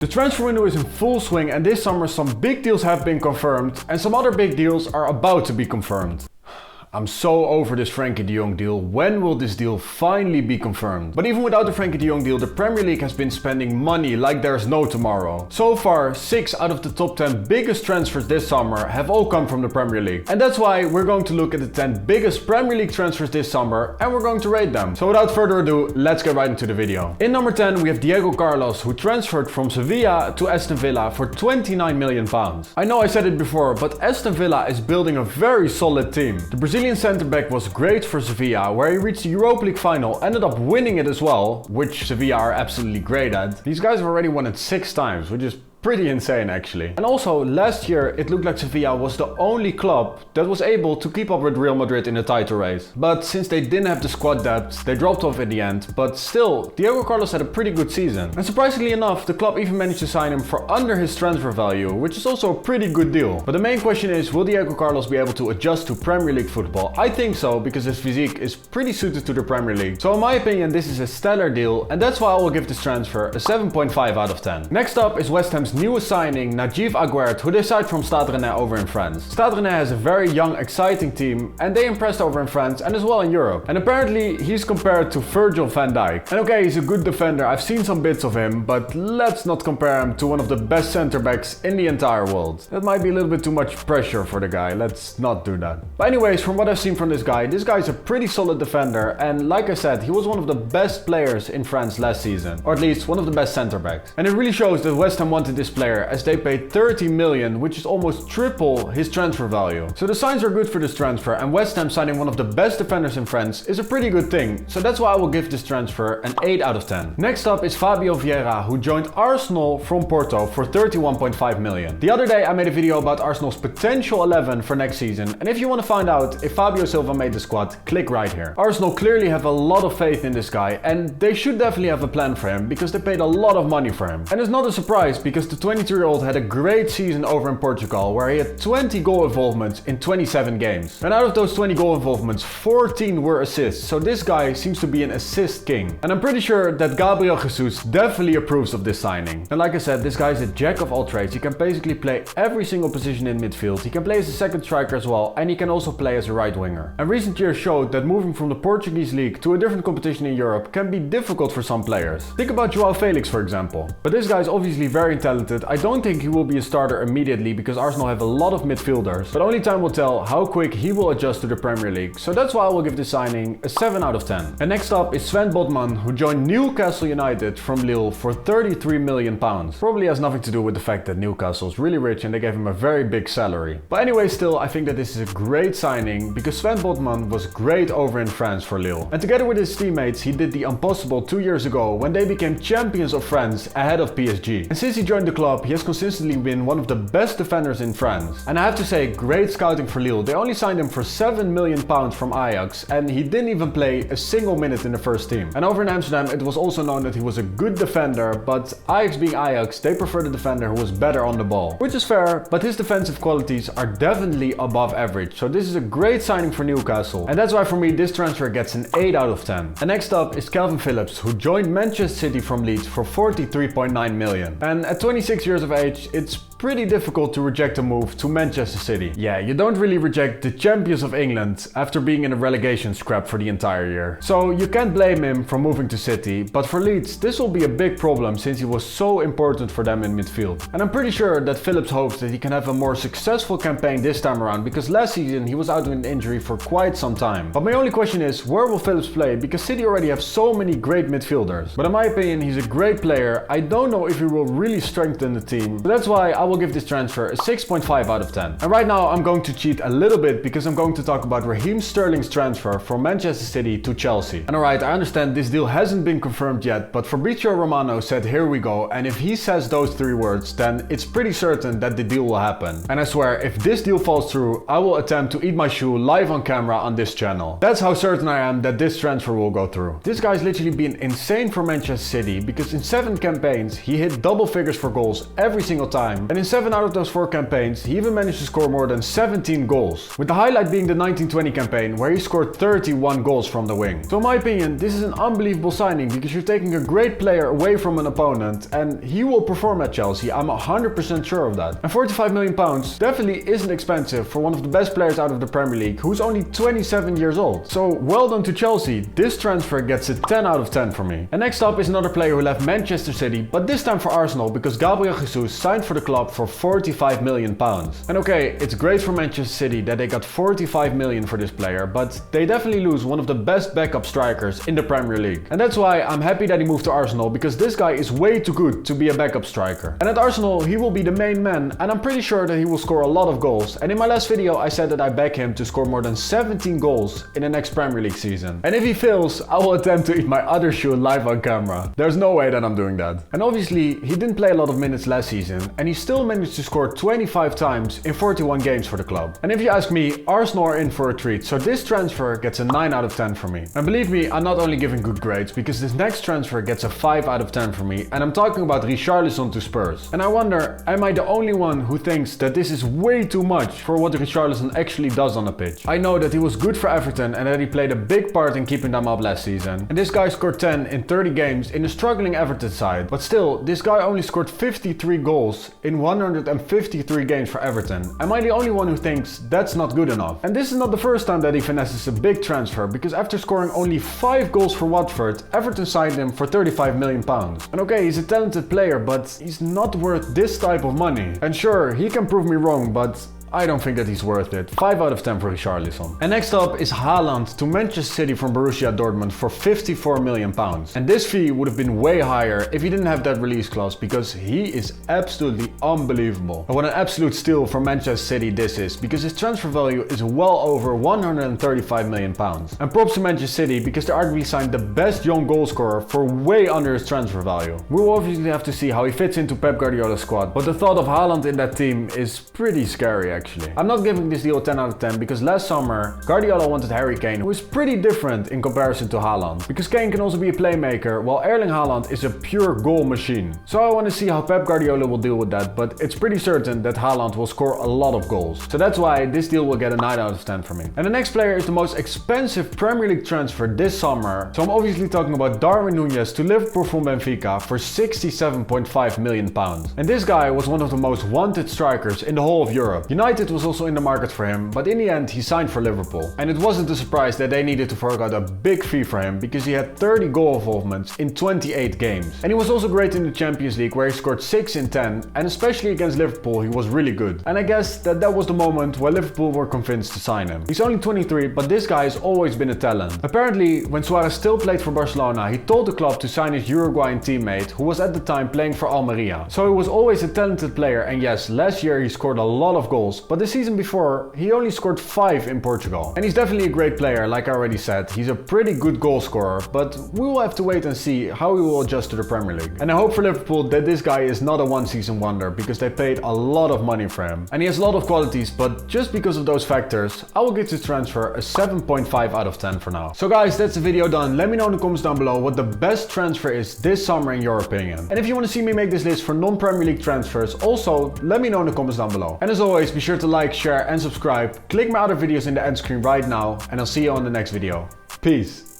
The transfer window is in full swing and this summer some big deals have been confirmed and some other big deals are about to be confirmed. I'm so over this Frenkie de Jong deal. When will this deal finally be confirmed? But even without the Frenkie de Jong deal, the Premier League has been spending money like there's no tomorrow. So far, 6 out of the top 10 biggest transfers this summer have all come from the Premier League. And that's why we're going to look at the 10 biggest Premier League transfers this summer and we're going to rate them. So without further ado, let's get right into the video. In number 10, we have Diego Carlos, who transferred from Sevilla to Aston Villa for £29 million. I know I said it before, but Aston Villa is building a very solid team. The Brazilian centre-back was great for Sevilla, where he reached the Europa League final, ended up winning it as well, which Sevilla are absolutely great at. These guys have already won it 6 times, which is pretty insane actually. And also, last year it looked like Sevilla was the only club that was able to keep up with Real Madrid in the title race. But since they didn't have the squad depth, they dropped off in the end. But still, Diego Carlos had a pretty good season. And surprisingly enough, the club even managed to sign him for under his transfer value, which is also a pretty good deal. But the main question is, will Diego Carlos be able to adjust to Premier League football? I think so, because his physique is pretty suited to the Premier League. So in my opinion, this is a stellar deal, and that's why I will give this transfer a 7.5 out of 10. Next up is West Ham's newest signing, Najeev Aguert, who they signed from Stade Rennais over in France. Stade Rennais has a very young, exciting team, and they impressed over in France and as well in Europe. And apparently he's compared to Virgil van Dijk. And okay, he's a good defender, I've seen some bits of him, but let's not compare him to one of the best center backs in the entire world. That might be a little bit too much pressure for the guy, let's not do that. But anyways, from what I've seen from this guy's a pretty solid defender, and like I said, he was one of the best players in France last season, or at least one of the best center backs. And it really shows that West Ham wanted this player, as they paid 30 million, which is almost triple his transfer value. So the signs are good for this transfer, and West Ham signing one of the best defenders in France is a pretty good thing. So that's why I will give this transfer an 8 out of 10. Next up is Fabio Vieja, who joined Arsenal from Porto for 31.5 million. The other day I made a video about Arsenal's potential 11 for next season, and if you want to find out if Fabio Silva made the squad, click right here. Arsenal clearly have a lot of faith in this guy, and they should definitely have a plan for him, because they paid a lot of money for him. And it's not a surprise, because the 22-year-old had a great season over in Portugal, where he had 20 goal involvements in 27 games. And out of those 20 goal involvements, 14 were assists, so this guy seems to be an assist king. And I'm pretty sure that Gabriel Jesus definitely approves of this signing. And like I said, this guy is a jack of all trades. He can basically play every single position in midfield, he can play as a second striker as well, and he can also play as a right winger. And recent years showed that moving from the Portuguese league to a different competition in Europe can be difficult for some players. Think about Joao Felix, for example. But this guy is obviously very talented. I don't think he will be a starter immediately, because Arsenal have a lot of midfielders, but only time will tell how quick he will adjust to the Premier League. So that's why I will give this signing a 7 out of 10. And next up is Sven Butman, who joined Newcastle United from Lille for 33 million pounds. Probably has nothing to do with the fact that Newcastle is really rich and they gave him a very big salary. But anyway, still, I think that this is a great signing, because Sven Butman was great over in France for Lille. And together with his teammates, he did the impossible 2 years ago when they became champions of France ahead of PSG. And since he joined the club, he has consistently been one of the best defenders in France. And I have to say, great scouting for Lille. They only signed him for 7 million pounds from Ajax, and he didn't even play a single minute in the first team. And over in Amsterdam, it was also known that he was a good defender, but Ajax being Ajax, they preferred a defender who was better on the ball. Which is fair, but his defensive qualities are definitely above average. So this is a great signing for Newcastle. And that's why for me, this transfer gets an 8 out of 10. And next up is Kelvin Phillips, who joined Manchester City from Leeds for 43.9 million. And at 26 years of age, it's pretty difficult to reject a move to Manchester City. Yeah, you don't really reject the champions of England after being in a relegation scrap for the entire year. So you can't blame him for moving to City, but for Leeds, this will be a big problem since he was so important for them in midfield. And I'm pretty sure that Phillips hopes that he can have a more successful campaign this time around, because last season he was out with an injury for quite some time. But my only question is, where will Phillips play? Because City already have so many great midfielders. But in my opinion, he's a great player. I don't know if he will really strengthen the team. So that's why I will give this transfer a 6.5 out of 10. And right now I'm going to cheat a little bit, because I'm going to talk about Raheem Sterling's transfer from Manchester City to Chelsea. And alright, I understand this deal hasn't been confirmed yet, but Fabrizio Romano said here we go, and if he says those 3 words, then it's pretty certain that the deal will happen. And I swear, if this deal falls through, I will attempt to eat my shoe live on camera on this channel. That's how certain I am that this transfer will go through. This guy's literally been insane for Manchester City, because in 7 campaigns he hit double figures for goals every single time, and in 7 out of those 4 campaigns, he even managed to score more than 17 goals. With the highlight being the 1920 campaign, where he scored 31 goals from the wing. So in my opinion, this is an unbelievable signing because you're taking a great player away from an opponent and he will perform at Chelsea, I'm 100% sure of that. And £45 million definitely isn't expensive for one of the best players out of the Premier League who's only 27 years old. So well done to Chelsea, this transfer gets a 10 out of 10 for me. And next up is another player who left Manchester City, but this time for Arsenal because Gabriel Jesus signed for the club for £45 million. And okay, it's great for Manchester City that they got 45 million for this player, but they definitely lose one of the best backup strikers in the Premier League. And that's why I'm happy that he moved to Arsenal, because this guy is way too good to be a backup striker. And at Arsenal, he will be the main man, and I'm pretty sure that he will score a lot of goals. And in my last video, I said that I back him to score more than 17 goals in the next Premier League season. And if he fails, I will attempt to eat my other shoe live on camera. There's no way that I'm doing that. And obviously, he didn't play a lot of minutes last season, and he still managed to score 25 times in 41 games for the club. And if you ask me, Arsenal are in for a treat, so this transfer gets a 9 out of 10 for me. And believe me, I'm not only giving good grades, because this next transfer gets a 5 out of 10 for me, and I'm talking about Richarlison to Spurs. And I wonder, am I the only one who thinks that this is way too much for what Richarlison actually does on the pitch? I know that he was good for Everton and that he played a big part in keeping them up last season. And this guy scored 10 in 30 games in a struggling Everton side. But still, this guy only scored 53 goals in 153 games for Everton. Am I the only one who thinks that's not good enough? And this is not the first time that he finesses a big transfer, because after scoring only 5 goals for Watford, Everton signed him for £35 million. And okay, he's a talented player, but he's not worth this type of money. And sure, he can prove me wrong, but I don't think that he's worth it. 5 out of 10 for Richarlison. And next up is Haaland to Manchester City from Borussia Dortmund for £54 million. And this fee would have been way higher if he didn't have that release clause, because he is absolutely unbelievable. And what an absolute steal for Manchester City this is, because his transfer value is well over £135 million. And props to Manchester City, because they arguably signed the best young goal scorer for way under his transfer value. We will obviously have to see how he fits into Pep Guardiola's squad, but the thought of Haaland in that team is pretty scary actually. I'm not giving this deal a 10 out of 10 because last summer Guardiola wanted Harry Kane, who is pretty different in comparison to Haaland. Because Kane can also be a playmaker, while Erling Haaland is a pure goal machine. So I want to see how Pep Guardiola will deal with that, but it's pretty certain that Haaland will score a lot of goals. So that's why this deal will get a 9 out of 10 for me. And the next player is the most expensive Premier League transfer this summer. So I'm obviously talking about Darwin Nuñez to Liverpool from Benfica for £67.5 million. And this guy was one of the most wanted strikers in the whole of Europe. United was also in the market for him, but in the end he signed for Liverpool. And it wasn't a surprise that they needed to fork out a big fee for him, because he had 30 goal involvements in 28 games. And he was also great in the Champions League, where he scored 6 in 10, and especially against Liverpool he was really good. And I guess that was the moment where Liverpool were convinced to sign him. He's only 23, but this guy has always been a talent. Apparently, when Suarez still played for Barcelona, he told the club to sign his Uruguayan teammate, who was at the time playing for Almeria. So he was always a talented player, and yes, last year he scored a lot of goals, but the season before he only scored 5 in Portugal. And he's definitely a great player, like I already said. He's a pretty good goal scorer, but we will have to wait and see how he will adjust to the Premier League. And I hope for Liverpool that this guy is not a one-season wonder, because they paid a lot of money for him. And he has a lot of qualities, but just because of those factors, I will give this transfer a 7.5 out of 10 for now. So guys, that's the video done. Let me know in the comments down below what the best transfer is this summer in your opinion. And if you want to see me make this list for non-Premier League transfers, also let me know in the comments down below. And as always, be sure to like, share and subscribe. Click my other videos in the end screen right now, and I'll see you on the next video. Peace.